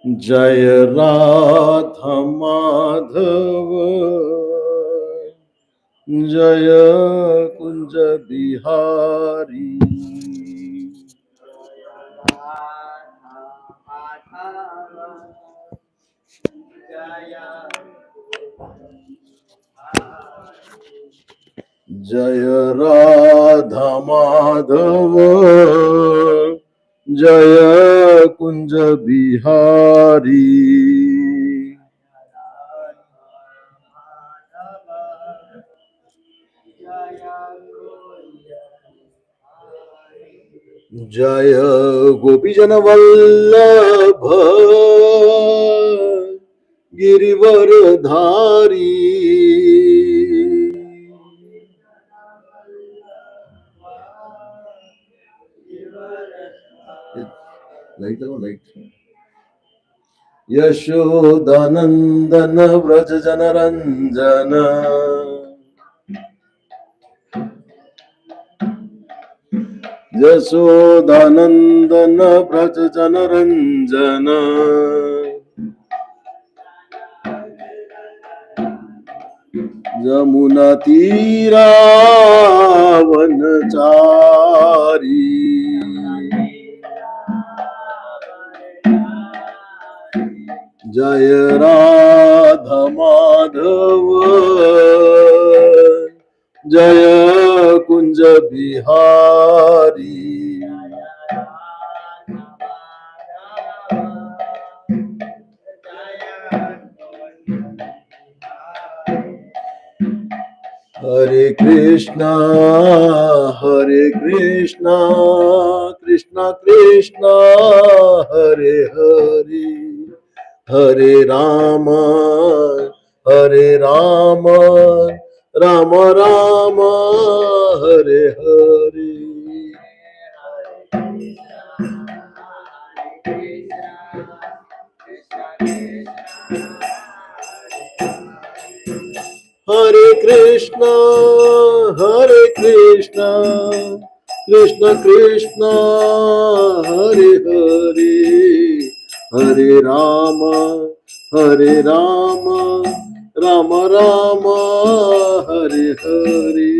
जय राधा माधव जय कुंज बिहारी। जय राधा माधव जय कुंज बिहारी। जय गोपीजन वल्लभ गिरिवर धारी। यशोदानंदन व्रज जनरंजन यशोदानंदन व्रज जनरंजन यमुना तीरा वनचारी। जय राधा माधव जय कुंज बिहारी। हरे कृष्णा कृष्णा कृष्णा हरे हरे हरे राम राम राम हरे हरे। हरे कृष्णा कृष्ण कृष्ण हरे हरे हरे राम राम राम हरे हरे।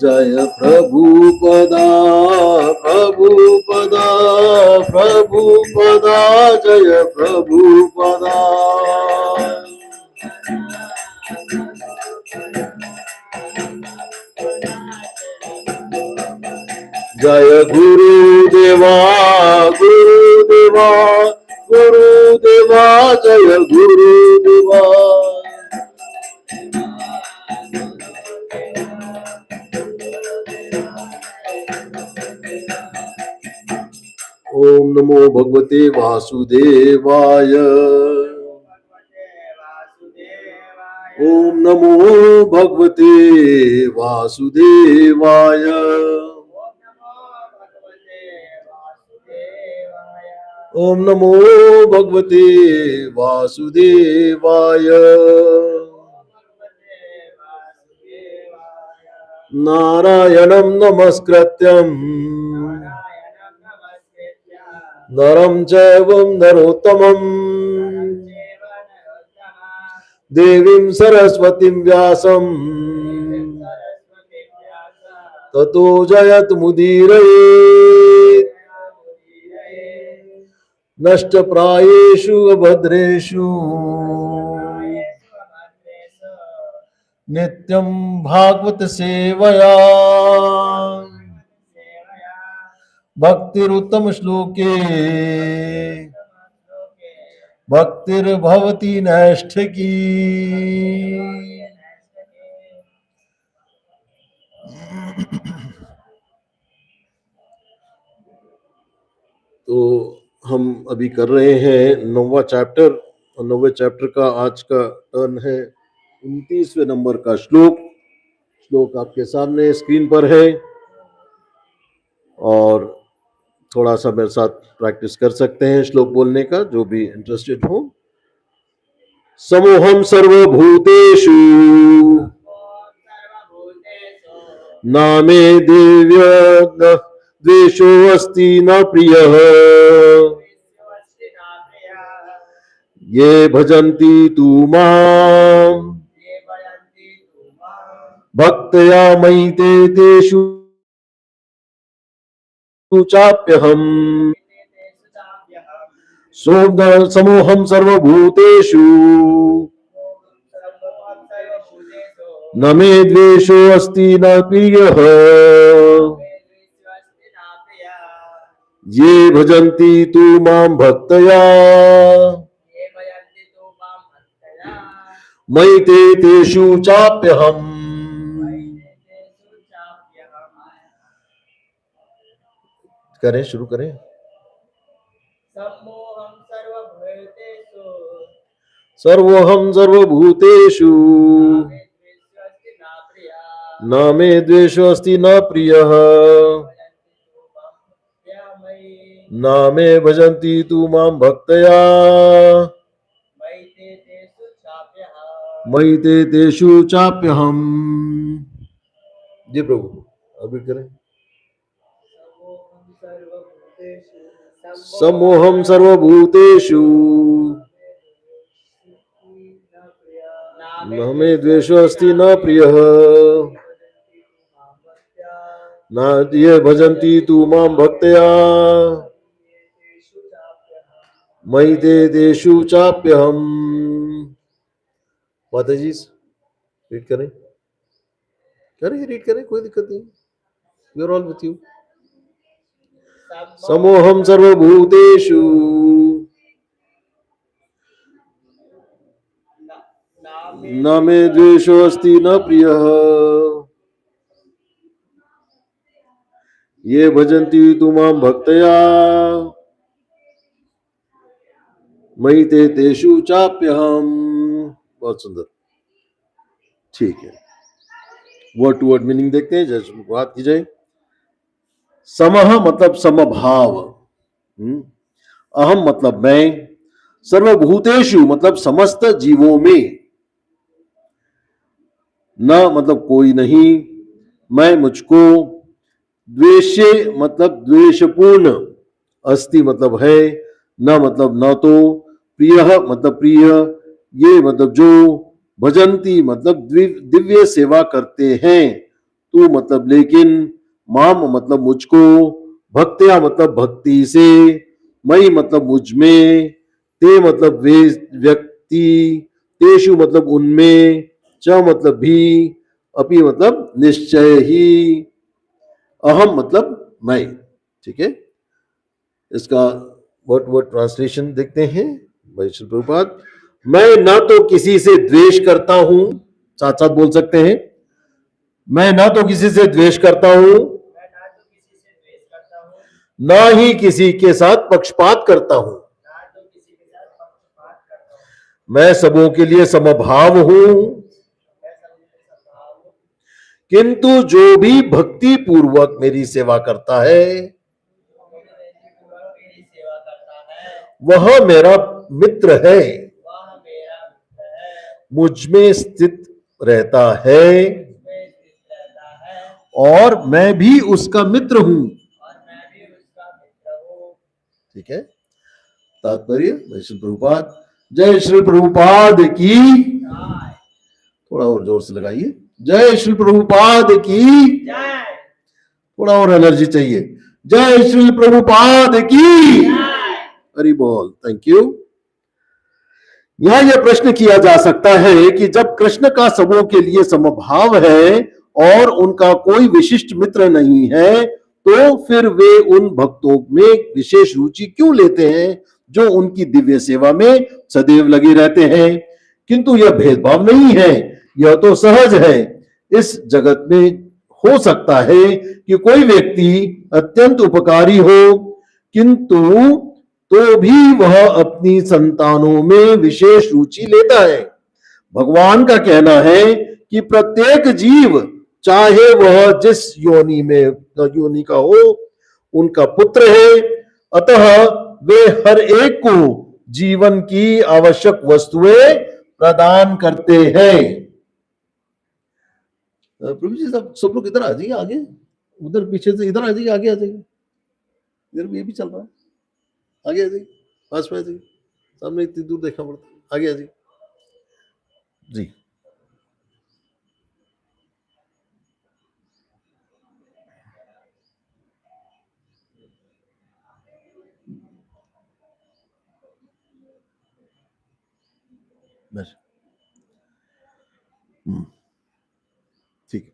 जय प्रभुपदा जय प्रभुपदा। जय गुरुदेवा जय गुरुदेवा। ओम नमो भगवते वासुदेवाय। ओम नमो भगवते वासुदेवाय। ओम नमो भगवते वासुदेवाय। नारायणं नमस्कृत्यं नरं चैव नरोत्तमं देवीं सरस्वतीं व्यासं ततो जयतुमुदीरयेत्। नष्टप्रायेषु अभद्रेषु नित्यं भागवत सेवया भक्तिरुत्तम श्लोके भक्तिर्भवति नैष्ठिकी। तो हम अभी कर रहे हैं 9वां चैप्टर और 9वें चैप्टर का आज का टर्न है 29वें नंबर का श्लोक आपके सामने स्क्रीन पर है। और थोड़ा सा मेरे साथ प्रैक्टिस कर सकते हैं श्लोक बोलने का, जो भी इंटरेस्टेड हो। समोहम सर्वभूतेषु नामे दिव्य द्वेषो अस्ति न प्रियः ये भजन्ति तु माम् भक्त्या मयि ते तेषु चाप्यहम् समोहम सर्वभूतेषु न मे द्वेषो अस्ति न प्रियः ये भजन्ति तु मां भक्त्या मयि ते तेषु चाप्यहम्। करें, शुरू करें। सर्वोहम सर्वभूतेषु न मे द्वेषो अस्ति न प्रियः न मे भजन्ति तु मां भक्त्या मयि ते तेषु चाप्यहम्। जी प्रभु, अभी करें। समोहम सर्वभूतेषु न मे द्वेषो अस्ति न प्रियः न ये भजन्ति तु मां भक्त्या मयि ते तेषु चाप्यहम्। माता जी रीड करें, रीड करें, कोई दिक्कत नहीं, we are all with you. समोहम सर्वभूतेषु न मे द्वेषो अस्ति न प्रियः ये भजन्ति तु मां भक्त्या मयि ते तेषु चाप्यहम्। बहुत सुंदर, ठीक है। वर्ड टू वर्ड मीनिंग देखते हैं, जैसे बात की जाए। समह मतलब समभाव, अहम मतलब मैं, सर्वभूतेषु मतलब समस्त जीवों में, न मतलब कोई नहीं, मैं मुझको, द्वेष्य मतलब द्वेषपूर्ण, अस्ति मतलब है, न मतलब न तो, प्रिय मतलब प्रिय, ये मतलब जो, भजंती मतलब दिव्य सेवा करते हैं, तू मतलब लेकिन, माम मतलब मुझको, भक्त्या मतलब भक्ति से, मई मतलब मुझ में, ते मतलब वे व्यक्ति, तेषु मतलब उनमें, च मतलब भी, अपि मतलब निश्चय ही, अहम मतलब मैं। ठीक है, इसका वर्ड वर्ड ट्रांसलेशन देखते हैं भाई श्री प्रभुपाद। मैं न तो किसी से द्वेष करता हूं, साथ साथ बोल सकते हैं, मैं न तो किसी से द्वेष करता हूं, न ही किसी के साथ पक्षपात करता हूं, मैं सबों के लिए समभाव हूं, किंतु जो भी भक्ति पूर्वक मेरी सेवा करता है वह मेरा मित्र है, मुझ में स्थित रहता है और मैं भी उसका मित्र हूं। ठीक है, तात्पर्य जय श्री प्रभुपाद, जय श्री प्रभुपाद की, थोड़ा और जोर से लगाइए, जय श्री प्रभुपाद की, थोड़ा और एनर्जी चाहिए, जय श्री प्रभुपाद की, हरि बोल, थैंक यू। यहां यह प्रश्न किया जा सकता है कि जब कृष्ण का सबों के लिए समभाव है और उनका कोई विशिष्ट मित्र नहीं है, तो फिर वे उन भक्तों में विशेष रुचि क्यों लेते हैं जो उनकी दिव्य सेवा में सदैव लगे रहते हैं। किंतु यह भेदभाव नहीं है, यह तो सहज है। इस जगत में हो सकता है कि कोई व्यक्ति अत्यंत उपकारी हो, किंतु तो भी वह अपनी संतानों में विशेष रुचि लेता है। भगवान का कहना है कि प्रत्येक जीव, चाहे वह जिस योनि का हो, उनका पुत्र है, अतः वे हर एक को जीवन की आवश्यक वस्तुएं प्रदान करते हैं। प्रभु जी सब लोग इधर आ जाइए, आगे उधर पीछे से इधर आ जाइए, आगे आ जाइए, इधर ये भी चल रहा है, आगे आ जाइए, पास में आ जाइए, सामने इतनी दूर देखना पड़ता है, आगे आ जाइए जी। बस ठीक है।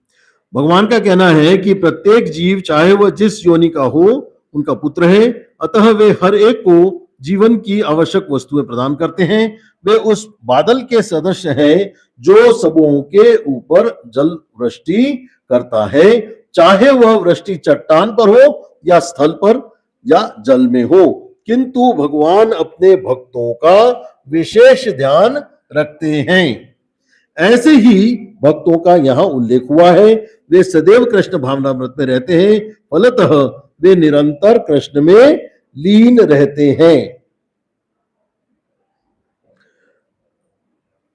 भगवान का कहना है कि प्रत्येक जीव चाहे वह जिस योनि का हो उनका पुत्र है, अतः वे हर एक को जीवन की आवश्यक वस्तुएं प्रदान करते हैं। वे उस बादल के सदृश है जो सबों के ऊपर जल वृष्टि करता है, चाहे वह वृष्टि चट्टान पर हो या स्थल पर या जल में हो, किंतु भगवान अपने भक्तों का विशेष ध्यान रखते हैं। ऐसे ही भक्तों का यहां उल्लेख हुआ है, वे सदैव कृष्ण भावनामृत में रहते हैं, फलतः वे निरंतर कृष्ण में लीन रहते हैं।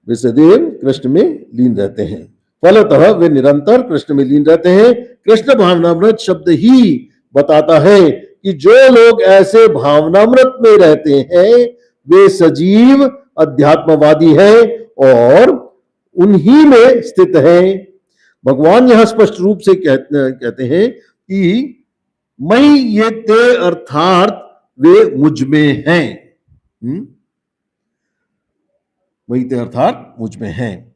वे सदैव कृष्ण में लीन रहते हैं, फलतः वे निरंतर कृष्ण में लीन रहते हैं। कृष्ण भावनामृत शब्द ही बताता है कि जो लोग ऐसे भावनामृत में रहते हैं वे सजीव अध्यात्मवादी हैं और उन्हीं में स्थित है। भगवान यहां स्पष्ट रूप से कहते हैं कि मैं ये ते अर्थात वे मुझ में हैं, वही ते अर्थात मुझ में हैं,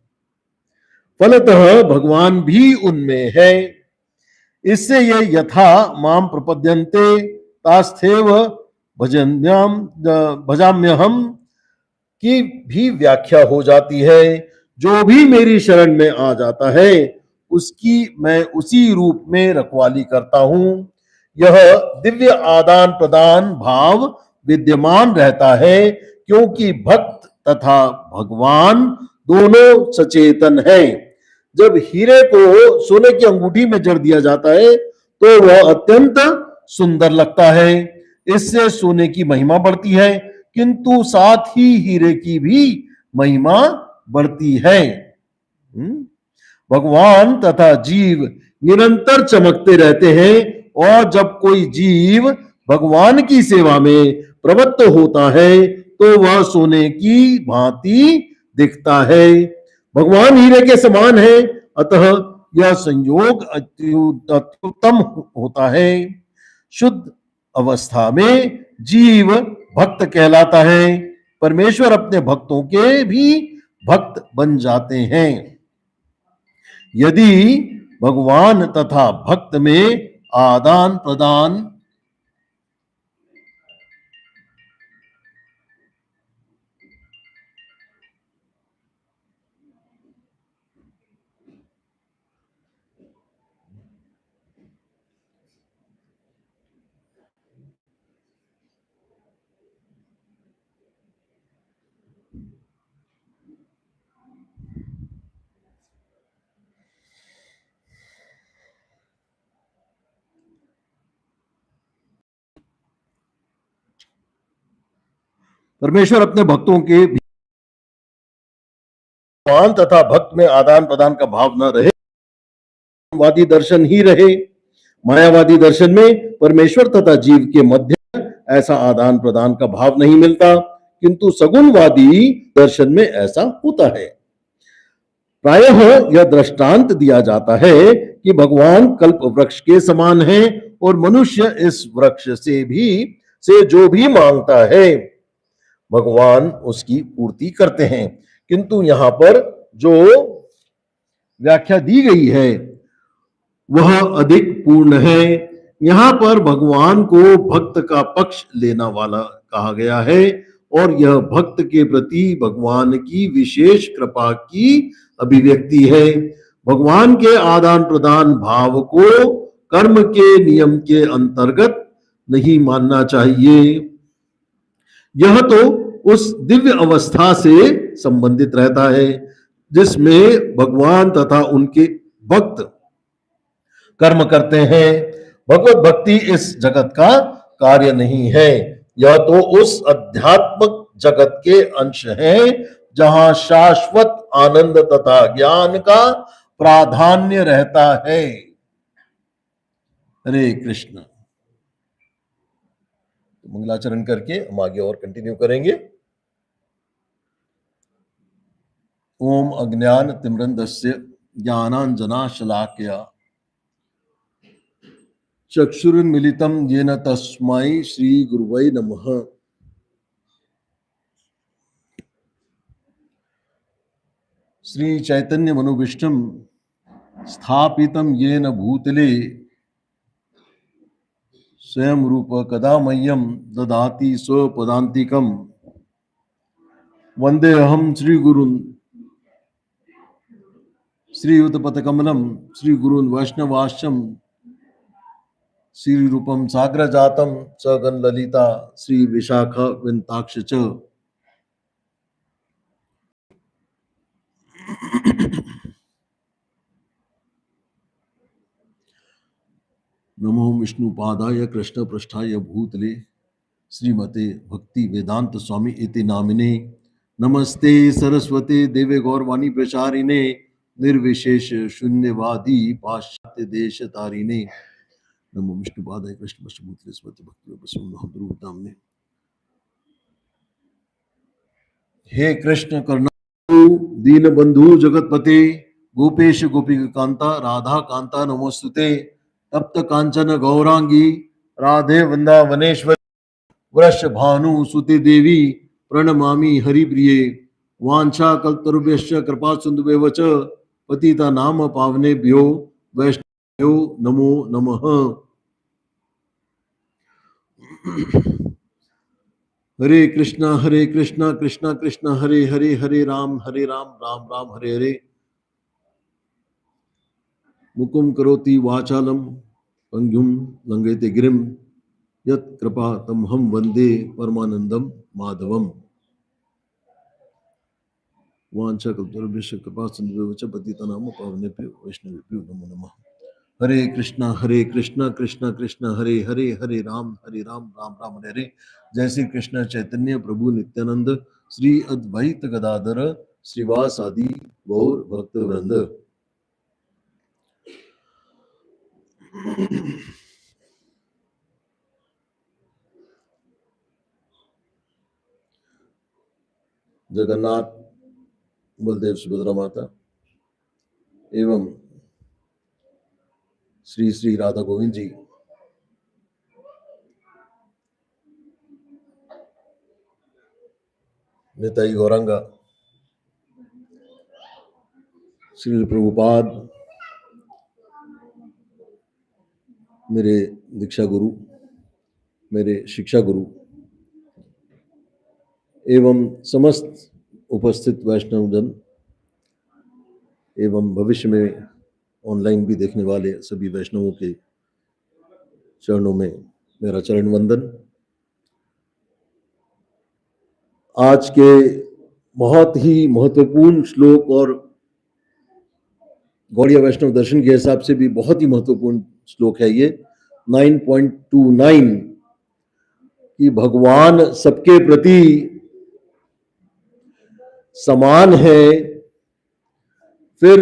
फलतः भगवान भी उनमें है। इससे ये यथा माम प्रपद्यन्ते तास्थेव भजाम्यहम की भी व्याख्या हो जाती है। जो भी मेरी शरण में आ जाता है उसकी मैं उसी रूप में रखवाली करता हूं। यह दिव्य आदान प्रदान भाव विद्यमान रहता है क्योंकि भक्त तथा भगवान दोनों सचेतन हैं। जब हीरे को सोने की अंगूठी में जड़ दिया जाता है तो वह अत्यंत सुंदर लगता है, इससे सोने की महिमा बढ़ती है, किंतु साथ ही हीरे की भी महिमा बढ़ती है। भगवान तथा जीव निरंतर चमकते रहते हैं और जब कोई जीव भगवान की सेवा में प्रवृत्त होता है तो वह सोने की भांति दिखता है। भगवान हीरे के समान है, अतः यह संयोग अत्युत्तम होता है। शुद्ध अवस्था में जीव भक्त कहलाता है, परमेश्वर अपने भक्तों के भी भक्त बन जाते हैं। यदि भगवान तथा भक्त में आदान प्रदान परमेश्वर अपने भक्तों के भगवान तथा भक्त में आदान प्रदान का भाव न रहे, वादी दर्शन ही रहे। मायावादी दर्शन में परमेश्वर तथा जीव के मध्य ऐसा आदान प्रदान का भाव नहीं मिलता, किंतु सगुणवादी दर्शन में ऐसा होता है। प्रायः यह दृष्टांत दिया जाता है कि भगवान कल्प वृक्ष के समान है और मनुष्य इस वृक्ष से जो भी मांगता है भगवान उसकी पूर्ति करते हैं। किंतु यहां पर जो व्याख्या दी गई है वह अधिक पूर्ण है। यहां पर भगवान को भक्त का पक्ष लेना वाला कहा गया है और यह भक्त के प्रति भगवान की विशेष कृपा की अभिव्यक्ति है। भगवान के आदान प्रदान भाव को कर्म के नियम के अंतर्गत नहीं मानना चाहिए। यह तो उस दिव्य अवस्था से संबंधित रहता है जिसमें भगवान तथा उनके भक्त कर्म करते हैं। भगवत भक्ति इस जगत का कार्य नहीं है, यह तो उस अध्यात्मक जगत के अंश है जहां शाश्वत आनंद तथा ज्ञान का प्राधान्य रहता है। हरे कृष्ण। मंगलाचरण करके हम आगे और कंटिन्यू करेंगे। ओम अज्ञान तिमिरन्धस्य ज्ञानांजनाशलाकया चक्षुरुन्मीलितं येन तस्मै श्री गुरुवै नमः। श्री चैतन्य मनोभीष्टं स्थापितं येन भूतले स्वयं रूप कदा मह्यं ददाति स्वपदान्तिकं। वन्देऽहं श्रीगुरुन् श्रीयुतपथकमलं श्रीगुरून् वैष्णवांश्च श्री रूपम साग्र जातम सगन ललिता श्री विशाख विंताक्ष च। नमो विष्णुपादाय कृष्ण पृष्ठाय भूतले श्रीमते भक्ति वेदांत स्वामी इति नामिने। नमस्ते सरस्वते देवे गौरवाणी प्रचारिणे निर्विशेष शून्यवादी पाश्चात्य देश तारिणे। नमो विष्णुपादाय कृष्ण पृष्ठभूतले श्रीमते भक्ति नामिने। हे कृष्ण करुणा दीन बंधु जगतपते गोपेश गोपिका कांता राधा कांता नमोस्तुते। तप्त कांचन गौरांगी राधे वृंदावनेश्वरी वृष भानु सुते देवी प्रणमामि हरिप्रिये। वांछा कल्पतरुभ्यश्च कृपा सिन्धुभ्येव च पतिता नाम पावनेभ्यो वैष्णवेभ्यो नमो नमः। हरे कृष्णा कृष्णा कृष्णा हरे हरे हरे राम राम राम हरे हरे। मुकुम करोति वाचालम पंगुम लंघयते गिरिम यत् कृपा तमहं वंदे परमानंदम माधवम। वाञ्छाकल्पतरुभ्यश्च कृपा सिन्धुभ्येव च पतितानां पावनेभ्यो वैष्णवेभ्यो नमो नमः। हरे कृष्णा कृष्णा कृष्णा हरे हरे हरे राम राम राम हरे हरे। जय श्री कृष्ण चैतन्य प्रभु नित्यानंद श्री अद्वैत गदाधर श्रीवास आदि गौर भक्त वृंद। जगन्नाथ बलदेव सुभद्रा माता एवं श्री श्री राधा गोविंद जी निताई गौरंगा श्री प्रभुपाद मेरे दीक्षा गुरु मेरे शिक्षा गुरु एवं समस्त उपस्थित वैष्णवजन एवं भविष्य में ऑनलाइन भी देखने वाले सभी वैष्णवों के चरणों में मेरा चरण वंदन। आज के बहुत ही महत्वपूर्ण श्लोक और गौड़िया वैष्णव दर्शन के हिसाब से भी बहुत ही महत्वपूर्ण श्लोक है ये 9.29 कि भगवान सबके प्रति समान है फिर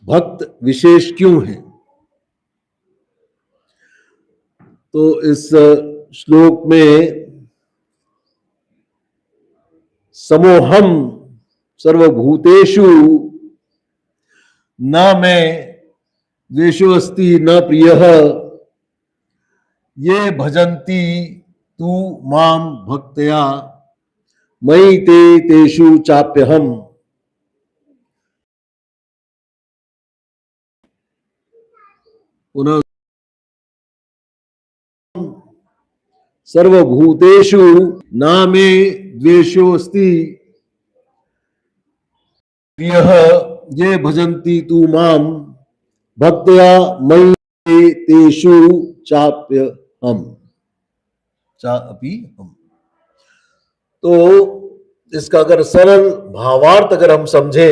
भक्त विशेष क्यों है। तो इस श्लोक में समोहम सर्वभूतेषु न मैं द्वेषो अस्ति न प्रियः ये भजन्ति तू माम भक्तया मयि ते तेषु चाप्यहम्। पुनः सर्वभूतेषु न मे द्वेषोऽस्ति प्रियः ये भजन्ति तू माम भक्तया मयि ते तेषु चाप्यहम् चापि हम। तो इसका अगर सरल भावार्थ अगर हम समझे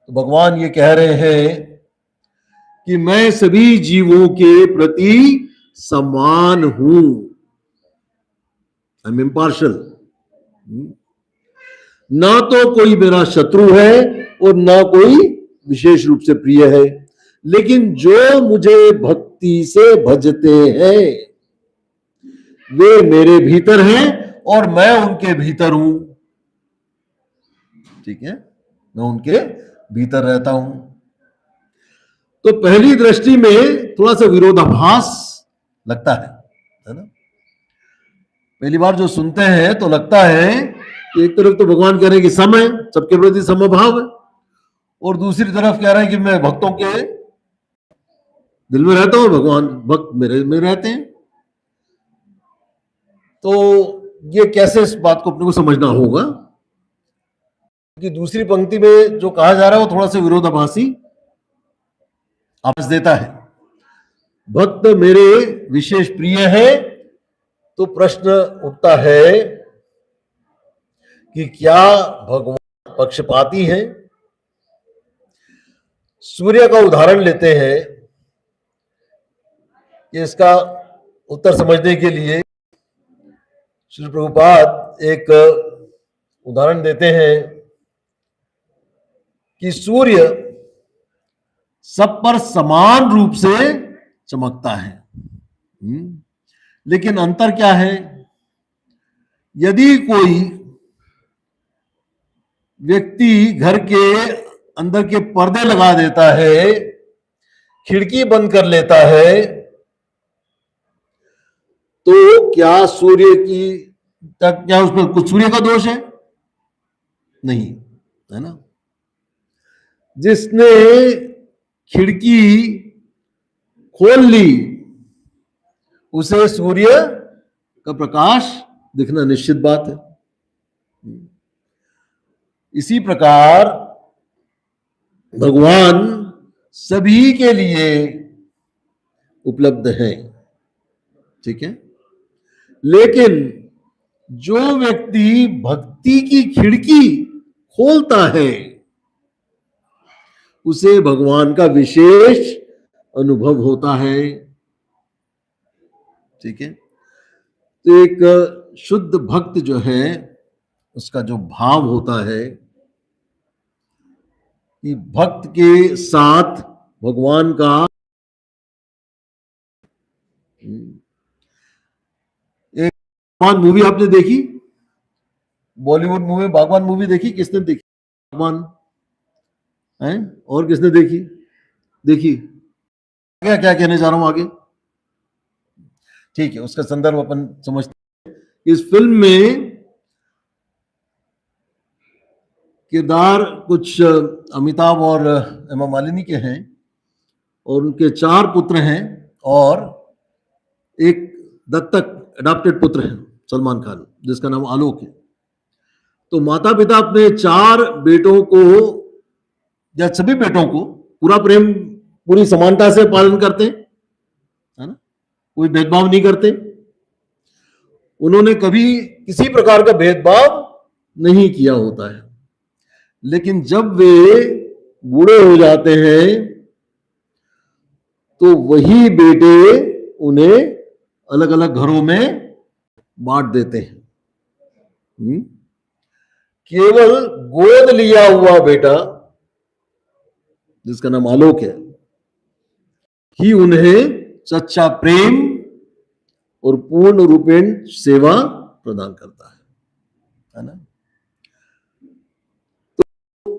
तो भगवान ये कह रहे हैं कि मैं सभी जीवों के प्रति समान हूं, आई एम इम्पार्शल। ना तो कोई मेरा शत्रु है और ना कोई विशेष रूप से प्रिय है, लेकिन जो मुझे भक्ति से भजते हैं वे मेरे भीतर हैं और मैं उनके भीतर हूं। ठीक है, मैं उनके भीतर रहता हूं। तो पहली दृष्टि में थोड़ा सा विरोधाभास लगता है ना। पहली बार जो सुनते हैं तो लगता है कि एक तरफ तो भगवान कह रहे हैं कि सम है, सबके प्रति समभाव है, और दूसरी तरफ कह रहे हैं कि मैं भक्तों के दिल में रहता हूं, भगवान भक्त मेरे में रहते हैं। तो ये कैसे, इस बात को अपने को समझना होगा कि दूसरी पंक्ति में जो कहा जा रहा है वो थोड़ा सा विरोधाभासी आवाज देता है। भक्त मेरे विशेष प्रिय है, तो प्रश्न उठता है कि क्या भगवान पक्षपाती है? सूर्य का उदाहरण लेते हैं कि इसका उत्तर समझने के लिए श्री प्रभुपाद एक उदाहरण देते हैं कि सूर्य सब पर समान रूप से चमकता है, लेकिन अंतर क्या है? यदि कोई व्यक्ति घर के अंदर के पर्दे लगा देता है, खिड़की बंद कर लेता है, तो क्या सूर्य की क्या उसमें कुछ सूर्य का दोष है? नहीं, है ना। जिसने खिड़की खोल ली उसे सूर्य का प्रकाश दिखना निश्चित बात है। इसी प्रकार भगवान सभी के लिए उपलब्ध है, ठीक है। लेकिन जो व्यक्ति भक्ति की खिड़की खोलता है उसे भगवान का विशेष अनुभव होता है, ठीक है। तो एक शुद्ध भक्त जो है उसका जो भाव होता है कि भक्त के साथ भगवान का, एक भगवान मूवी आपने देखी, बॉलीवुड मूवी भगवान मूवी देखी? किसने देखी भगवान है? और किसने देखी? देखी? क्या क्या कहने जा रहा हूं आगे, ठीक है, उसका संदर्भ अपन समझते हैं। इस फिल्म में किरदार कुछ अमिताभ और हेमा मालिनी के हैं और उनके 4 पुत्र हैं और एक दत्तक अडॉप्टेड पुत्र है सलमान खान, जिसका नाम आलोक है। तो माता पिता अपने 4 बेटों को या सभी बेटों को पूरा प्रेम, पूरी समानता से पालन करते हैं, है ना, कोई भेदभाव नहीं करते। उन्होंने कभी किसी प्रकार का भेदभाव नहीं किया होता है। लेकिन जब वे बूढ़े हो जाते हैं तो वही बेटे उन्हें अलग अलग घरों में बांट देते हैं। केवल गोद लिया हुआ बेटा जिसका नाम आलोक है ही उन्हें सच्चा प्रेम और पूर्ण रूपेण सेवा प्रदान करता है ना। तो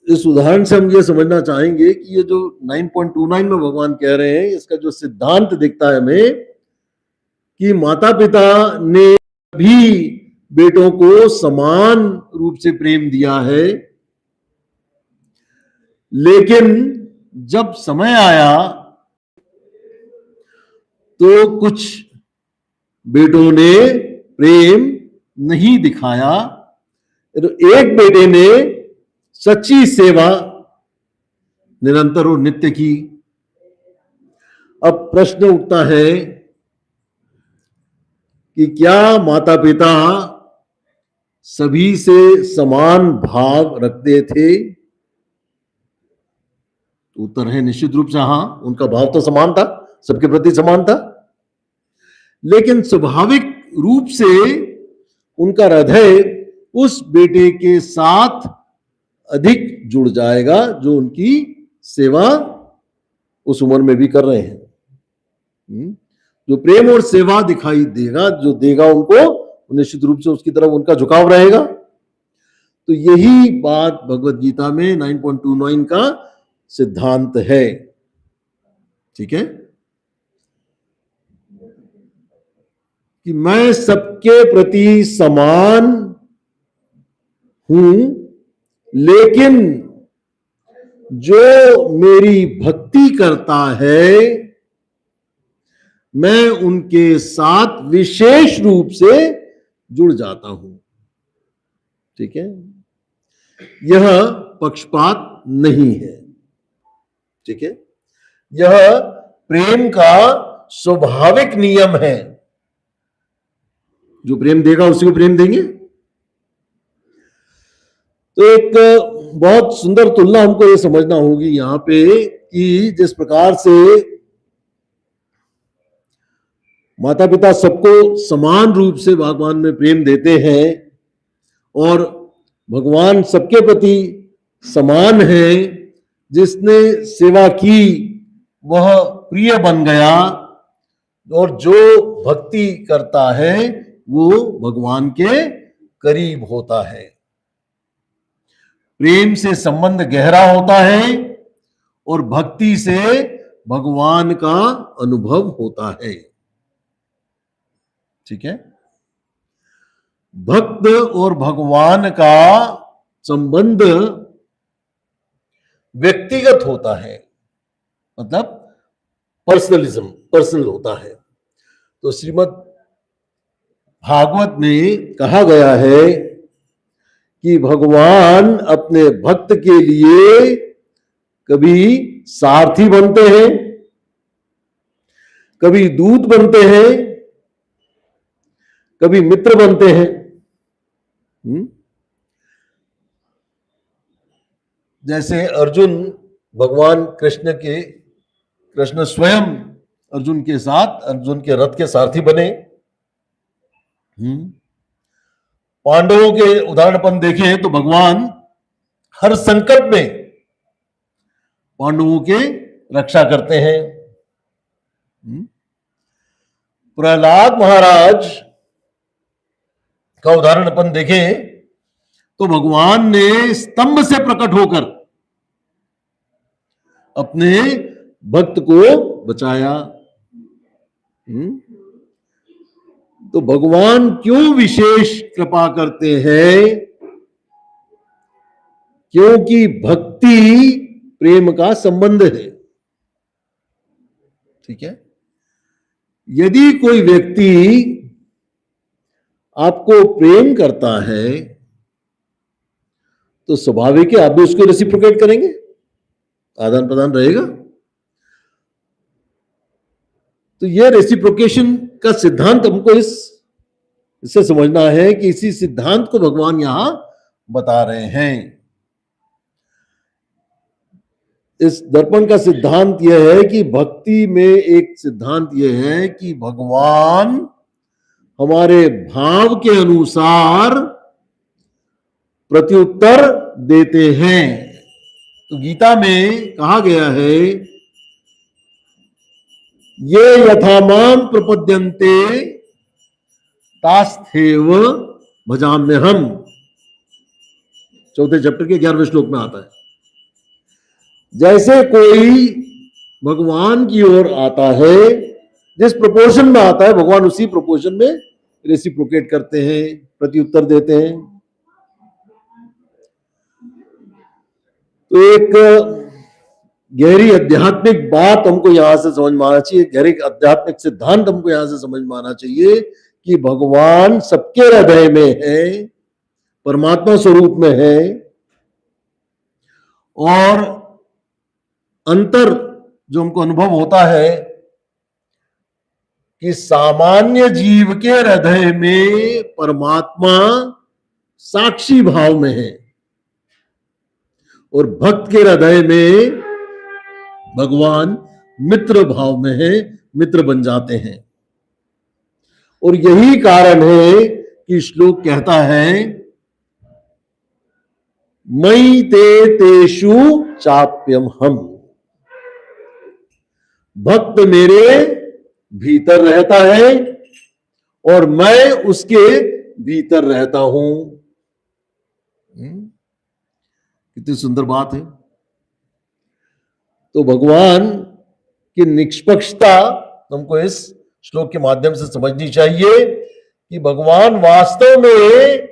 इस उदाहरण से हम ये समझना चाहेंगे कि ये जो 9.29 में भगवान कह रहे हैं, इसका जो सिद्धांत दिखता है हमें कि माता पिता ने भी बेटों को समान रूप से प्रेम दिया है, लेकिन जब समय आया तो कुछ बेटों ने प्रेम नहीं दिखाया, तो एक बेटे ने सच्ची सेवा निरंतर और नित्य की। अब प्रश्न उठता है कि क्या माता पिता सभी से समान भाव रखते थे? तो उत्तर है निश्चित रूप से हाँ, उनका भाव तो समान था, सबके प्रति समान था, लेकिन स्वाभाविक रूप से उनका हृदय उस बेटे के साथ अधिक जुड़ जाएगा जो उनकी सेवा उस उम्र में भी कर रहे हैं। जो प्रेम और सेवा दिखाई देगा, जो देगा उनको, निश्चित रूप से उसकी तरफ उनका झुकाव रहेगा। तो यही बात भगवत गीता में 9.29 का सिद्धांत है। ठीक है, कि मैं सबके प्रति समान हूं, लेकिन जो मेरी भक्ति करता है मैं उनके साथ विशेष रूप से जुड़ जाता हूं। ठीक है, यह पक्षपात नहीं है। ठीक है, यह प्रेम का स्वाभाविक नियम है। जो प्रेम देगा उसी को प्रेम देंगे। तो एक बहुत सुंदर तुलना हमको ये समझना होगी यहां पे कि जिस प्रकार से माता पिता सबको समान रूप से भगवान में प्रेम देते हैं और भगवान सबके प्रति समान है, जिसने सेवा की वह प्रिय बन गया और जो भक्ति करता है वो भगवान के करीब होता है। प्रेम से संबंध गहरा होता है और भक्ति से भगवान का अनुभव होता है। ठीक है, भक्त और भगवान का संबंध व्यक्तिगत होता है, मतलब पर्सनल होता है। तो श्रीमद् भागवत में कहा गया है कि भगवान अपने भक्त के लिए कभी सारथी बनते हैं, कभी दूत बनते हैं, कभी मित्र बनते हैं। जैसे अर्जुन भगवान कृष्ण स्वयं अर्जुन के साथ अर्जुन के रथ के सारथी बने। पांडवों के उदाहरणपन देखें तो भगवान हर संकट में पांडवों के रक्षा करते हैं। प्रहलाद महाराज का उदाहरणपन देखें तो भगवान ने स्तंभ से प्रकट होकर अपने भक्त को बचाया। तो भगवान क्यों विशेष कृपा करते हैं? क्योंकि भक्ति प्रेम का संबंध है। ठीक है, यदि कोई व्यक्ति आपको प्रेम करता है तो स्वाभाविक है आप भी उसको रेसिप्रोकेट करेंगे, आदान प्रदान रहेगा। तो यह रेसिप्रोकेशन का सिद्धांत हमको इससे समझना है कि इसी सिद्धांत को भगवान यहां बता रहे हैं। इस दर्पण का सिद्धांत यह है कि भक्ति में एक सिद्धांत यह है कि भगवान हमारे भाव के अनुसार प्रत्युत्तर देते हैं। तो गीता में कहा गया है ये यथामाम प्रपद्यन्ते तास्थेव भजाम्यहम्। चौथे चैप्टर के 11वें श्लोक में आता है, जैसे कोई भगवान की ओर आता है, जिस प्रोपोर्शन में आता है भगवान उसी प्रोपोर्शन में रेसिप्रोकेट करते हैं, प्रत्युत्तर देते हैं। तो एक गहरी आध्यात्मिक बात हमको यहां से समझ में आना चाहिए, गहरी आध्यात्मिक सिद्धांत हमको यहां से समझ में आना चाहिए कि भगवान सबके हृदय में है, परमात्मा स्वरूप में है, और अंतर जो हमको अनुभव होता है कि सामान्य जीव के हृदय में परमात्मा साक्षी भाव में है और भक्त के हृदय में भगवान मित्र भाव में है, मित्र बन जाते हैं। और यही कारण है कि श्लोक कहता है मयि ते तेषु चाप्यम हम, भक्त मेरे भीतर रहता है और मैं उसके भीतर रहता हूं। कितनी सुंदर बात है। तो भगवान की निष्पक्षता हमको इस श्लोक के माध्यम से समझनी चाहिए कि भगवान वास्तव में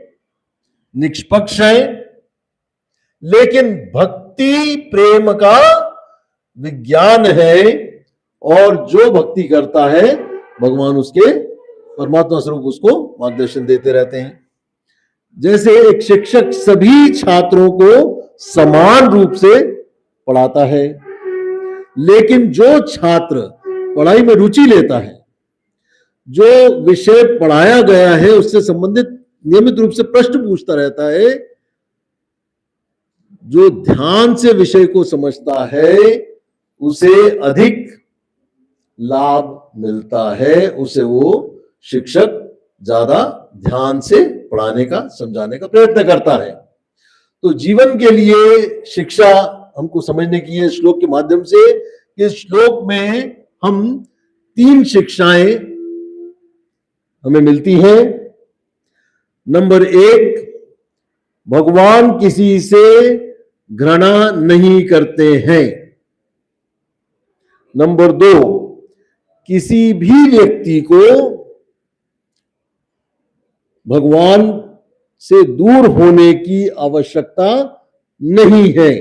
निष्पक्ष है, लेकिन भक्ति प्रेम का विज्ञान है और जो भक्ति करता है भगवान उसके परमात्मा स्वरूप उसको मार्गदर्शन देते रहते हैं। जैसे एक शिक्षक सभी छात्रों को समान रूप से पढ़ाता है, लेकिन जो छात्र पढ़ाई में रुचि लेता है, जो विषय पढ़ाया गया है उससे संबंधित नियमित रूप से प्रश्न पूछता रहता है, जो ध्यान से विषय को समझता है उसे अधिक लाभ मिलता है, उसे वो शिक्षक ज्यादा ध्यान से पढ़ाने का समझाने का प्रयत्न करता है। तो जीवन के लिए शिक्षा हमको समझने की है श्लोक के माध्यम से। इस श्लोक में हम 3 शिक्षाएं हमें मिलती हैं। नंबर 1, भगवान किसी से घृणा नहीं करते हैं। नंबर 2, किसी भी व्यक्ति को भगवान से दूर होने की आवश्यकता नहीं है।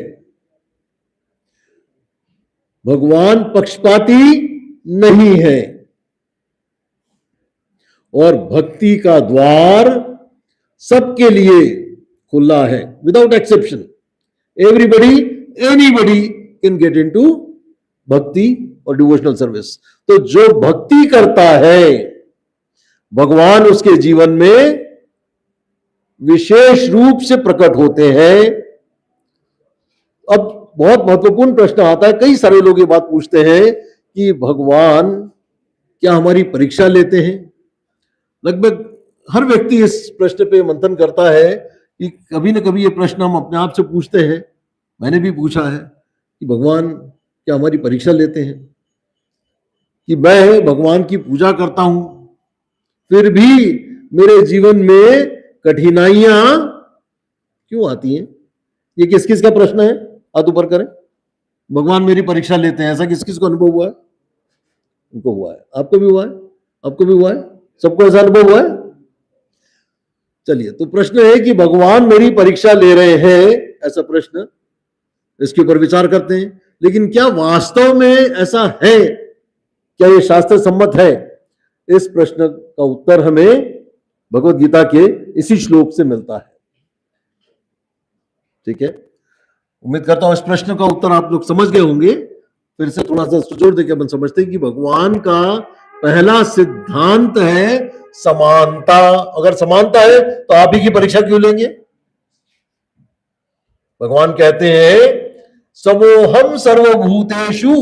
भगवान पक्षपाती नहीं है और भक्ति का द्वार सबके लिए खुला है, without exception. Everybody, anybody can get into भक्ति और डिवोशनल सर्विस। तो जो भक्ति करता है भगवान उसके जीवन में विशेष रूप से प्रकट होते हैं। अब बहुत महत्वपूर्ण प्रश्न आता है, कई सारे लोग ये बात पूछते हैं कि भगवान क्या हमारी परीक्षा लेते हैं। लगभग हर व्यक्ति इस प्रश्न पे मंथन करता है कि कभी ना कभी ये प्रश्न हम अपने आप से पूछते हैं। मैंने भी पूछा है कि भगवान क्या हमारी परीक्षा लेते हैं, कि मैं भगवान की पूजा करता हूं फिर भी मेरे जीवन में कठिनाइयां क्यों आती हैं। ये किस किस का प्रश्न है, हाथ ऊपर करें। भगवान मेरी परीक्षा लेते हैं, ऐसा किस किस को अनुभव हुआ है? उनको हुआ है, आपको भी हुआ है, आपको भी हुआ है, सबको ऐसा अनुभव हुआ है। चलिए, तो प्रश्न है कि भगवान मेरी परीक्षा ले रहे हैं, ऐसा प्रश्न, इसके ऊपर विचार करते हैं। लेकिन क्या वास्तव में ऐसा है? क्या ये शास्त्र सम्मत है? इस प्रश्न का उत्तर हमें भगवत गीता के इसी श्लोक से मिलता है। ठीक है, उम्मीद करता हूं इस प्रश्न का उत्तर आप लोग समझ गए होंगे। फिर से थोड़ा सा सुजोड़ देकर अपन समझते हैं कि भगवान का पहला सिद्धांत है समानता। अगर समानता है तो आप ही की परीक्षा क्यों लेंगे? भगवान कहते हैं समोहम सर्वभूतेषु,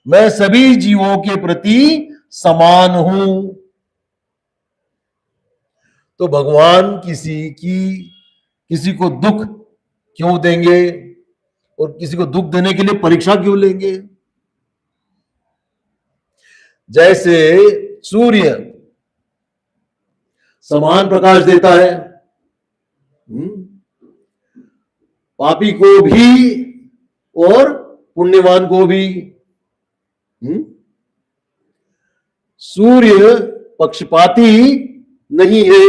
मैं सभी जीवों के प्रति समान हूं। तो भगवान किसी को दुख क्यों देंगे और किसी को दुख देने के लिए परीक्षा क्यों लेंगे? जैसे सूर्य समान प्रकाश देता है, पापी को भी और पुण्यवान को भी। सूर्य पक्षपाती नहीं है।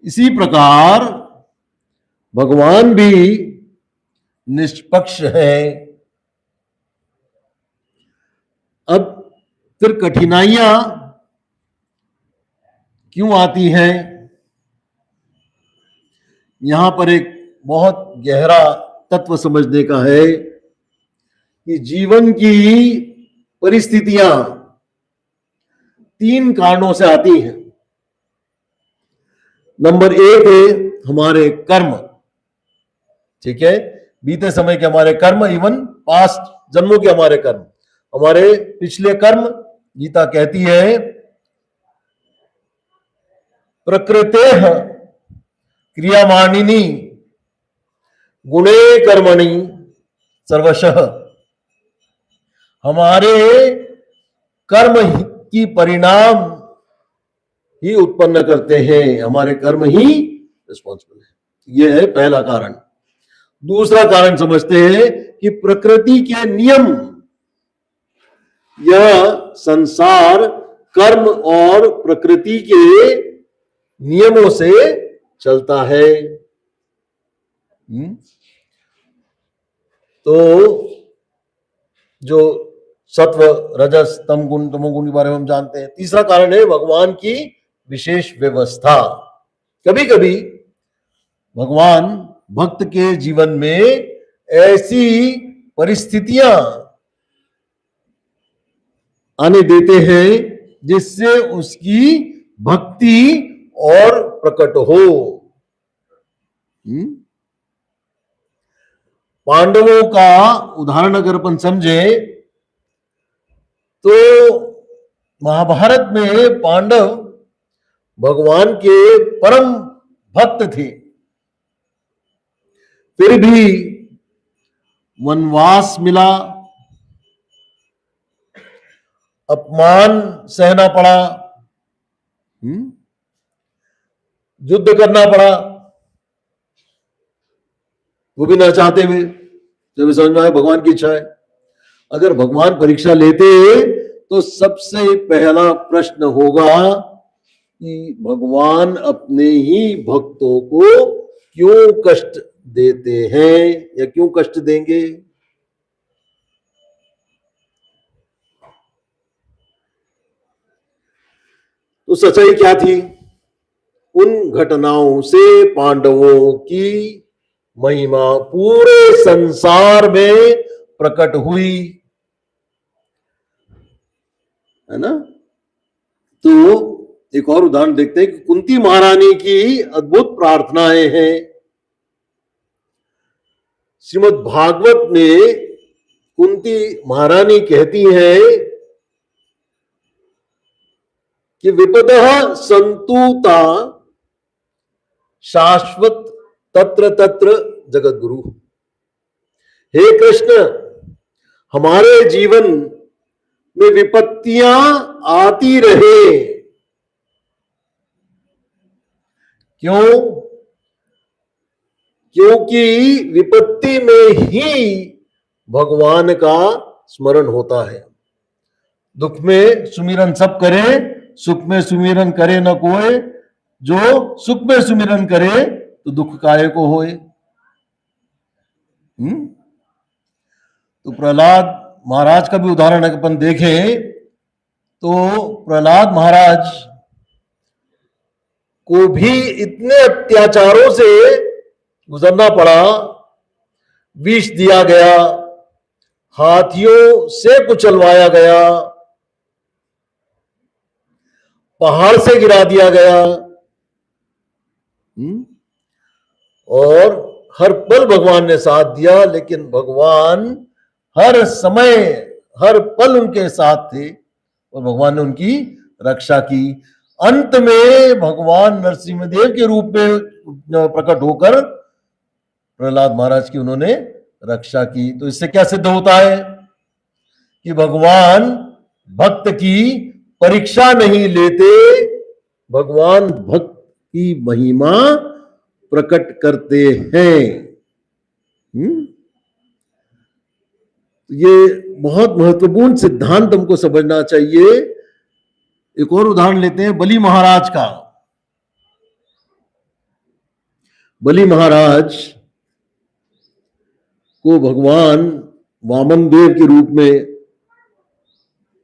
इसी प्रकार भगवान भी निष्पक्ष है। अब फिर कठिनाइयां क्यों आती हैं? यहां पर एक बहुत गहरा तत्व समझने का है कि जीवन की परिस्थितियां 3 कारणों से आती हैं। नंबर 1 है हमारे कर्म। ठीक है, बीते समय के हमारे कर्म, इवन पास्ट जन्मों के हमारे कर्म, हमारे पिछले कर्म, गीता कहती है प्रकृतेः क्रियामाणिनी गुणे कर्मणि सर्वशः, हमारे कर्म की परिणाम ही उत्पन्न करते हैं, हमारे कर्म ही रिस्पॉन्सिबल है। यह है पहला कारण। दूसरा कारण समझते हैं कि प्रकृति के नियम, यह संसार कर्म और प्रकृति के नियमों से चलता है। तो जो सत्व, रजस, तम गुण, तमोगुण के बारे में हम जानते हैं। तीसरा कारण है भगवान की विशेष व्यवस्था। कभी कभी भगवान भक्त के जीवन में ऐसी परिस्थितियां आने देते हैं जिससे उसकी भक्ति और प्रकट हो। पांडवों का उदाहरण अगर अपन समझे तो महाभारत में पांडव भगवान के परम भक्त थे, फिर भी वनवास मिला, अपमान सहना पड़ा, युद्ध करना पड़ा, वो भी ना चाहते हुए, जब समझ में आया भगवान की इच्छा है। अगर भगवान परीक्षा लेते तो सबसे पहला प्रश्न होगा कि भगवान अपने ही भक्तों को क्यों कष्ट देते हैं या क्यों कष्ट देंगे। तो सच्चाई क्या थी? उन घटनाओं से पांडवों की महिमा पूरे संसार में प्रकट हुई, है ना। तो एक और उदाहरण देखते हैं कि कुंती महारानी की अद्भुत प्रार्थनाएं हैं। श्रीमद् भागवत में कुंती महारानी कहती हैं कि विपदः संतुता शाश्वत तत्र तत्र जगत गुरु। हे कृष्ण, हमारे जीवन में विपत्तियां आती रहे, क्यों? क्योंकि विपत्ति में ही भगवान का स्मरण होता है। दुख में सुमिरन सब करे, सुख में सुमिरन करे न कोई, जो सुख में सुमिरन करे तो दुख काहे को होए। तो प्रहलाद महाराज का भी उदाहरण अपन देखें तो प्रहलाद महाराज को भी इतने अत्याचारों से गुजरना पड़ा, विष दिया गया, हाथियों से कुचलवाया गया, पहाड़ से गिरा दिया गया, और हर पल भगवान ने साथ दिया। लेकिन भगवान हर समय हर पल उनके साथ थे और भगवान ने उनकी रक्षा की। अंत में भगवान नरसिंहदेव के रूप में प्रकट होकर प्रहलाद महाराज की उन्होंने रक्षा की। तो इससे क्या सिद्ध होता है कि भगवान भक्त की परीक्षा नहीं लेते, भगवान भक्त की महिमा प्रकट करते हैं। ये बहुत महत्वपूर्ण सिद्धांत हमको समझना चाहिए। एक और उदाहरण लेते हैं बलि महाराज का। बलि महाराज को भगवान वामन देव के रूप में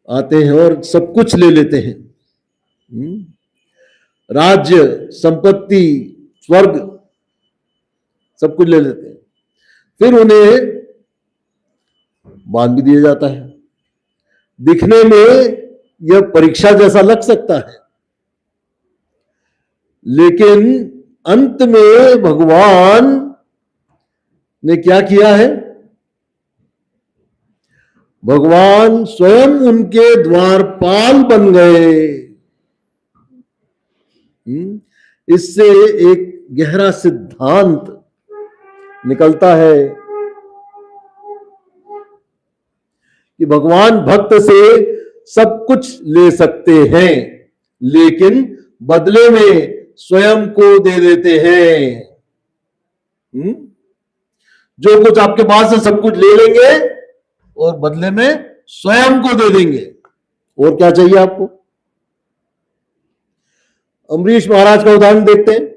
आते हैं और सब कुछ ले लेते हैं, राज्य, संपत्ति, स्वर्ग, सब कुछ ले लेते हैं। फिर उन्हें बांध भी दिया जाता है। दिखने में यह परीक्षा जैसा लग सकता है, लेकिन अंत में भगवान ने क्या किया है? भगवान स्वयं उनके द्वारपाल बन गए। इससे एक गहरा सिद्धांत निकलता है कि भगवान भक्त से सब कुछ ले सकते हैं, लेकिन बदले में स्वयं को दे देते हैं। जो कुछ आपके पास है सब कुछ ले लेंगे और बदले में स्वयं को दे देंगे। और क्या चाहिए आपको? अम्बरीश महाराज का उदाहरण देखते हैं।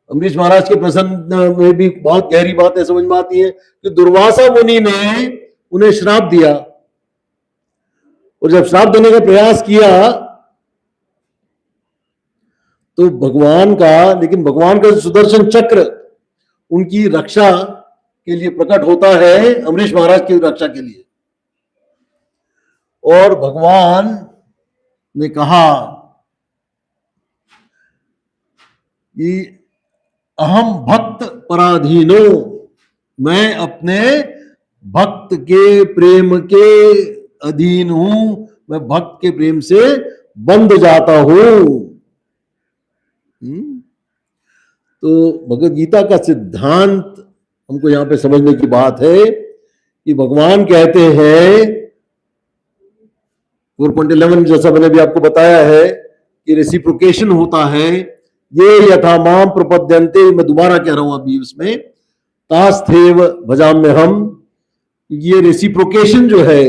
अम्बरीश महाराज के प्रसंग में भी बहुत गहरी बातें समझ में आती है कि दुर्वासा मुनि ने उन्हें श्राप दिया, और जब श्राप देने का प्रयास किया तो भगवान का सुदर्शन चक्र उनकी रक्षा के लिए प्रकट होता है, अम्बरीश महाराज की रक्षा के लिए। और भगवान ने कहा कि अहम भक्त पराधीनो, मैं अपने भक्त के प्रेम के अधीन हूं, मैं भक्त के प्रेम से बंध जाता हूं। तो भगवद गीता का सिद्धांत हमको यहां पे समझने की बात है कि भगवान कहते हैं 4.11 जैसा मैंने भी आपको बताया है कि रेसिप्रोकेशन होता है। ये यथा माम प्रपद्यन्ते, मैं दोबारा कह रहा हूं अभी उसमें, तास्थेव भजाम्य हम। ये रेसिप्रोकेशन जो है,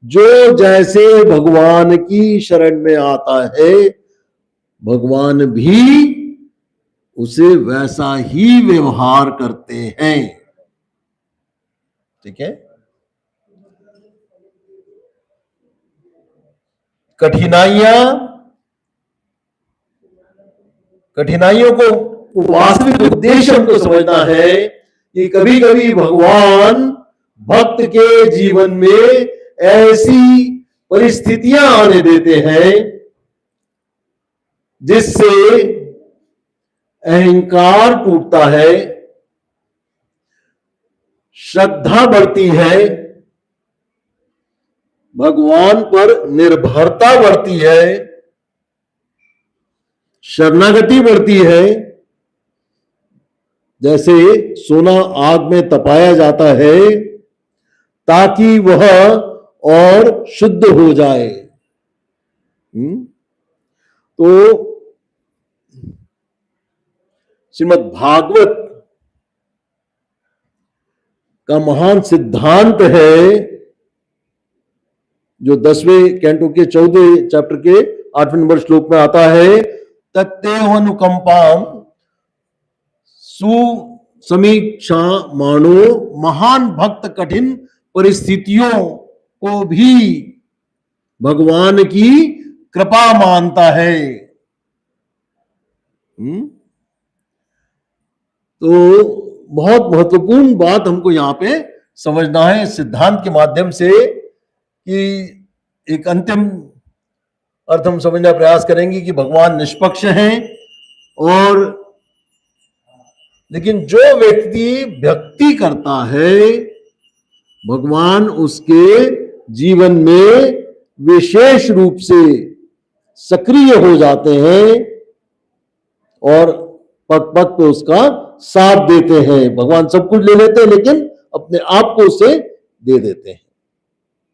जो जैसे भगवान की शरण में आता है भगवान भी उसे वैसा ही व्यवहार करते हैं। ठीक है? कठिनाइयों को वास्तविक उद्देश्य हमको समझना है कि कभी कभी भगवान भक्त के जीवन में ऐसी परिस्थितियां आने देते हैं जिससे अहंकार टूटता है, श्रद्धा बढ़ती है, भगवान पर निर्भरता बढ़ती है, शरणागति बढ़ती है। जैसे सोना आग में तपाया जाता है ताकि वह और शुद्ध हो जाए। तो श्रीमद् भागवत का महान सिद्धांत है जो 10वें कैंटो के 14वें चैप्टर के 8वें नंबर श्लोक में आता है, तत्तेव अनुकंपाम सुसमीक्षा मानो, महान भक्त कठिन परिस्थितियों को भी भगवान की कृपा मानता है। तो बहुत महत्वपूर्ण बात हमको यहां पे समझना है सिद्धांत के माध्यम से, कि एक अंतिम अर्थ हम समझने का प्रयास करेंगे कि भगवान निष्पक्ष हैं, और लेकिन जो व्यक्ति भक्ति करता है भगवान उसके जीवन में विशेष रूप से सक्रिय हो जाते हैं और पग पग पे उसका साथ देते हैं। भगवान सब कुछ ले लेते हैं लेकिन अपने आप को उसे दे देते हैं।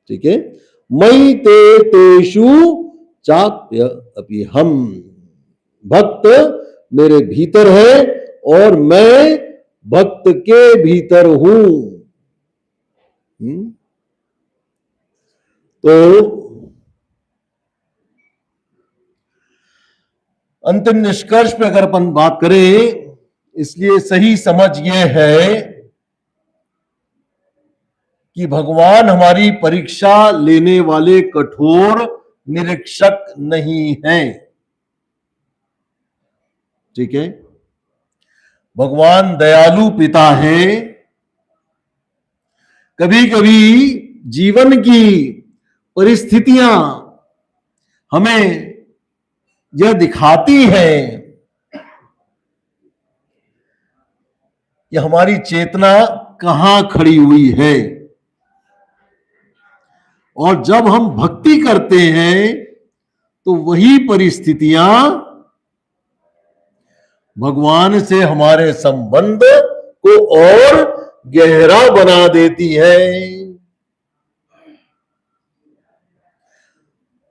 ठीक है? मयि ते तेषु चाप्य अपि हम, भक्त मेरे भीतर है और मैं भक्त के भीतर हूं। तो अंतिम निष्कर्ष पे अगर अपन बात करें, इसलिए सही समझ यह है कि भगवान हमारी परीक्षा लेने वाले कठोर निरीक्षक नहीं हैं। ठीक है? भगवान दयालु पिता है। कभी कभी जीवन की परिस्थितियां हमें यह दिखाती है कि हमारी चेतना कहां खड़ी हुई है। और जब हम भक्ति करते हैं तो वही परिस्थितियां भगवान से हमारे संबंध को और गहरा बना देती है।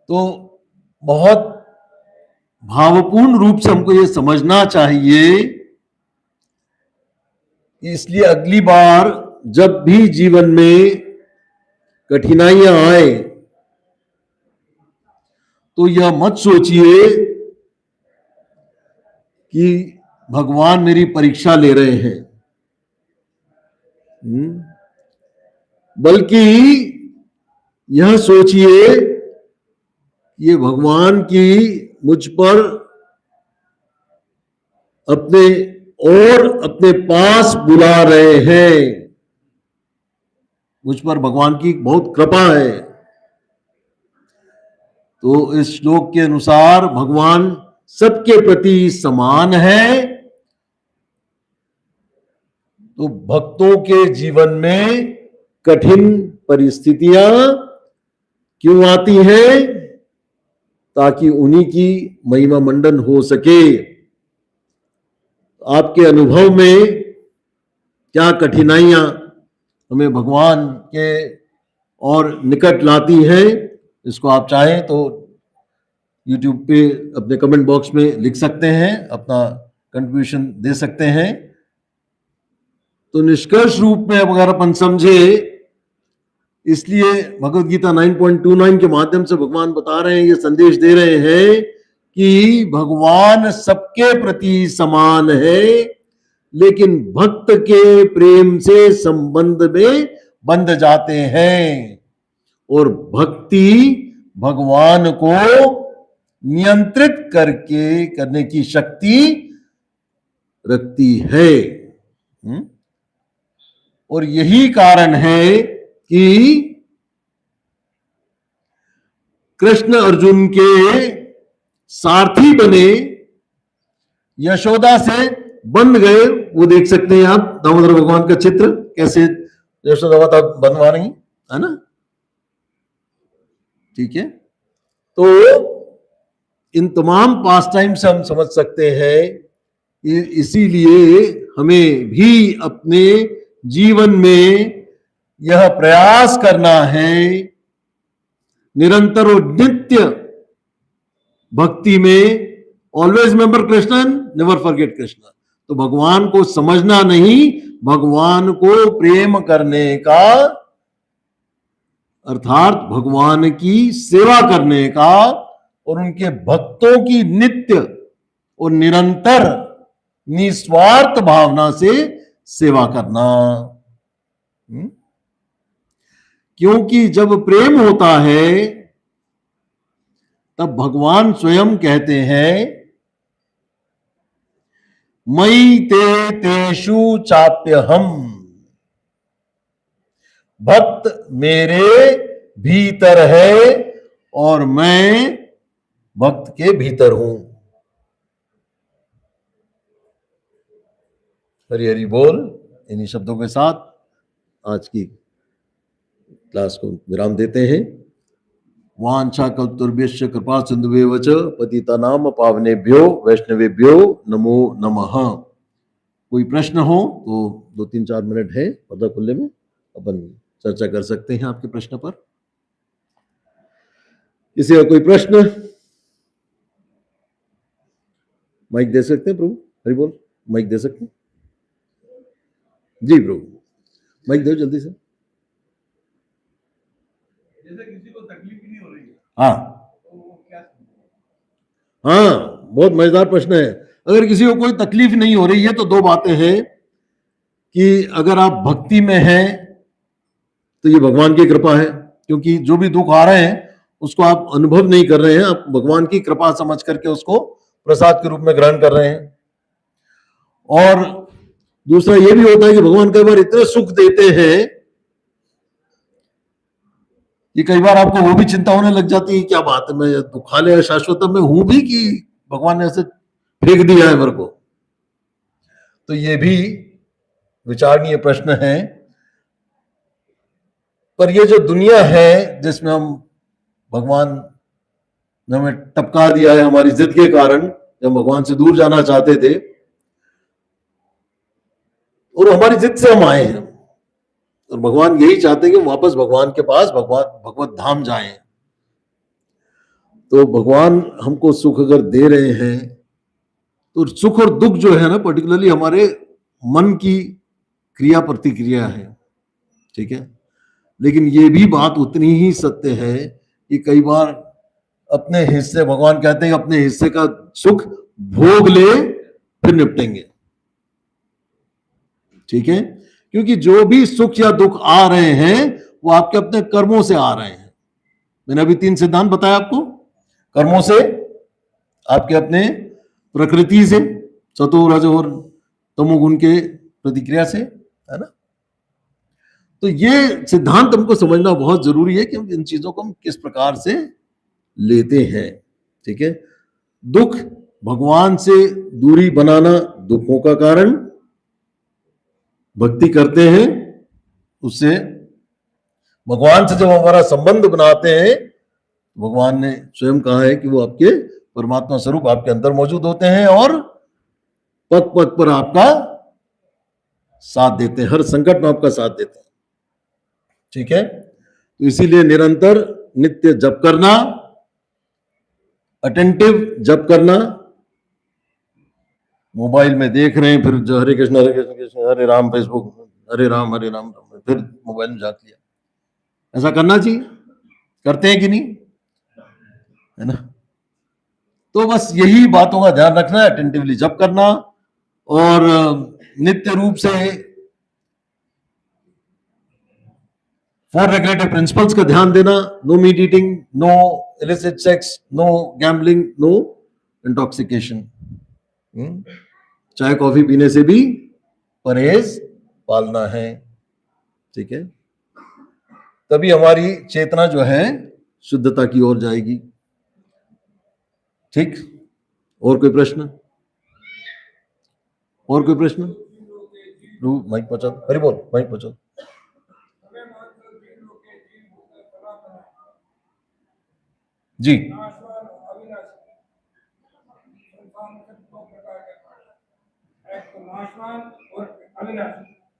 तो बहुत भावपूर्ण रूप से हमको ये समझना चाहिए। इसलिए अगली बार जब भी जीवन में कठिनाइयां आए तो यह मत सोचिए कि भगवान मेरी परीक्षा ले रहे हैं, बल्कि यह सोचिए ये भगवान की मुझ पर अपने पास बुला रहे हैं। मुझ पर भगवान की बहुत कृपा है। तो इस श्लोक के अनुसार भगवान सबके प्रति समान है। तो भक्तों के जीवन में कठिन परिस्थितियां क्यों आती हैं? ताकि उन्हीं की महिमा मंडन हो सके। आपके अनुभव में क्या कठिनाइयां हमें भगवान के और निकट लाती हैं, इसको आप चाहें तो YouTube पे अपने कमेंट बॉक्स में लिख सकते हैं, अपना कंट्रीब्यूशन दे सकते हैं। तो निष्कर्ष रूप में अगर अपन समझे, इसलिए भगवद गीता 9.29 के माध्यम से भगवान बता रहे हैं, ये संदेश दे रहे हैं कि भगवान सबके प्रति समान है, लेकिन भक्त के प्रेम से संबंध में बंध जाते हैं। और भक्ति भगवान को नियंत्रित करने की शक्ति रखती है। और यही कारण है कि कृष्ण अर्जुन के सारथी बने, यशोदा से बंध गए। वो देख सकते हैं आप दामोदर भगवान का चित्र, कैसे यशोदा माता बनवा रही है ना। ठीक है, तो इन तमाम पास टाइम से हम समझ सकते हैं। इसीलिए हमें भी अपने जीवन में यह प्रयास करना है, निरंतर और नित्य भक्ति में always remember Krishna, never forget Krishna. तो भगवान को समझना नहीं, भगवान को प्रेम करने का अर्थात भगवान की सेवा करने का और उनके भक्तों की नित्य और निरंतर निस्वार्थ भावना से सेवा करना। क्योंकि जब प्रेम होता है तब भगवान स्वयं कहते हैं, मयि ते तेषु चाप्यहम्। भक्त मेरे भीतर है और मैं भक्त के भीतर हूं। हरि हरि बोल। इन्हीं शब्दों के साथ आज की क्लास को विराम देते हैं। वांछा कल्पतरुभ्यश्च कृपा सिंधुभ्येव च पतितानां पावनेभ्यो वैष्णवेभ्यो नमो नमः। कोई प्रश्न हो तो 2-3-4 मिनट है पर्दा खुलने में, अपन चर्चा कर सकते हैं आपके प्रश्न पर। किसी का कोई प्रश्न? माइक दे सकते हैं प्रभु? हरि बोल। माइक दे सकते हैं? जी प्रभु, माइक दो जल्दी से। जैसे किसी को तकलीफ नहीं हो रही है, हाँ तो वो क्या? हाँ, बहुत मजेदार प्रश्न है। अगर किसी को कोई तकलीफ नहीं हो रही है तो दो बातें हैं कि अगर आप भक्ति में हैं तो ये भगवान की कृपा है, क्योंकि जो भी दुख आ रहे हैं उसको आप अनुभव नहीं कर रहे हैं, आप भगवान की कृपा समझ करके उसको प्रसाद के रूप में ग्रहण कर रहे हैं। और दूसरा ये भी होता है कि भगवान कई बार इतने सुख देते हैं कि कई बार आपको वो भी चिंता होने लग जाती है, क्या बात है, मैं दुखालय शाश्वत में हूं भी कि भगवान ने ऐसे फेंक दिया है मेरे को। तो ये भी विचारणीय प्रश्न है। पर ये जो दुनिया है जिसमें हम, भगवान ने हमें टपका दिया है हमारी जिद के कारण, जब भगवान से दूर जाना चाहते थे और हमारी जिद से हम आए हैं, और भगवान यही चाहते हैं कि हम वापस भगवान के पास, भगवत धाम जाएं। तो भगवान हमको सुख अगर दे रहे हैं तो सुख और दुख जो है ना, पर्टिकुलरली हमारे मन की क्रिया प्रतिक्रिया है, ठीक है। लेकिन ये भी बात उतनी ही सत्य है कि कई बार अपने हिस्से, भगवान कहते हैं अपने हिस्से का सुख भोग ले फिर निपटेंगे, ठीक है। क्योंकि जो भी सुख या दुख आ रहे हैं वो आपके अपने कर्मों से आ रहे हैं। मैंने अभी 3 सिद्धांत बताया आपको, कर्मों से, आपके अपने प्रकृति से, सतो रज और तमोगुण के प्रतिक्रिया से, है ना। तो ये सिद्धांत हमको समझना बहुत जरूरी है कि हम इन चीजों को हम किस प्रकार से लेते हैं, ठीक है। दुख, भगवान से दूरी बनाना दुखों का कारण, भक्ति करते हैं उससे, भगवान से जब हमारा संबंध बनाते हैं, भगवान ने स्वयं कहा है कि वो आपके परमात्मा स्वरूप आपके अंदर मौजूद होते हैं और पग पग पर आपका साथ देते हैं, हर संकट में आपका साथ देते हैं, ठीक है। तो इसीलिए निरंतर नित्य जप करना, अटेंटिव जप करना। मोबाइल में देख रहे हैं, फिर जो हरे कृष्ण कृष्ण हरे राम, फेसबुक हरे राम, फिर मोबाइल में झांक लिया। ऐसा करना चाहिए? करते हैं कि नहीं, है ना। तो बस यही बातों का ध्यान रखना है, अटेंटिवली जप करना और नित्य रूप से 4 रेगुलेटरी प्रिंसिपल्स का ध्यान देना। No meat eating, no illicit sex, no gambling, no intoxication. चाय कॉफी पीने से भी परहेज पालना है, ठीक है। तभी हमारी चेतना जो है शुद्धता की ओर जाएगी, ठीक। और कोई प्रश्न? और कोई प्रश्न? माइक पहुंचा, हरि बोल, माइक पहुंचा। जी,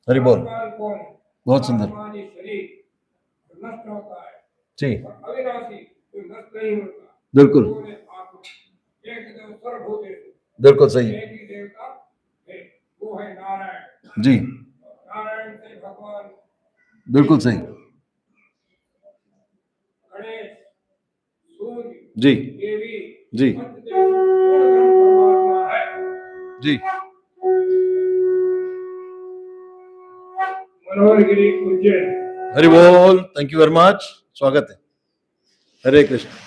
हरि बोल, बहुत सुंदर जी, बिल्कुल बिल्कुल सही जी, बिल्कुल सही जी जी जी। मनोहरगिरी उज्जैन। हरि बोल, थैंक यू वेरी मच, स्वागत है। हरे कृष्ण।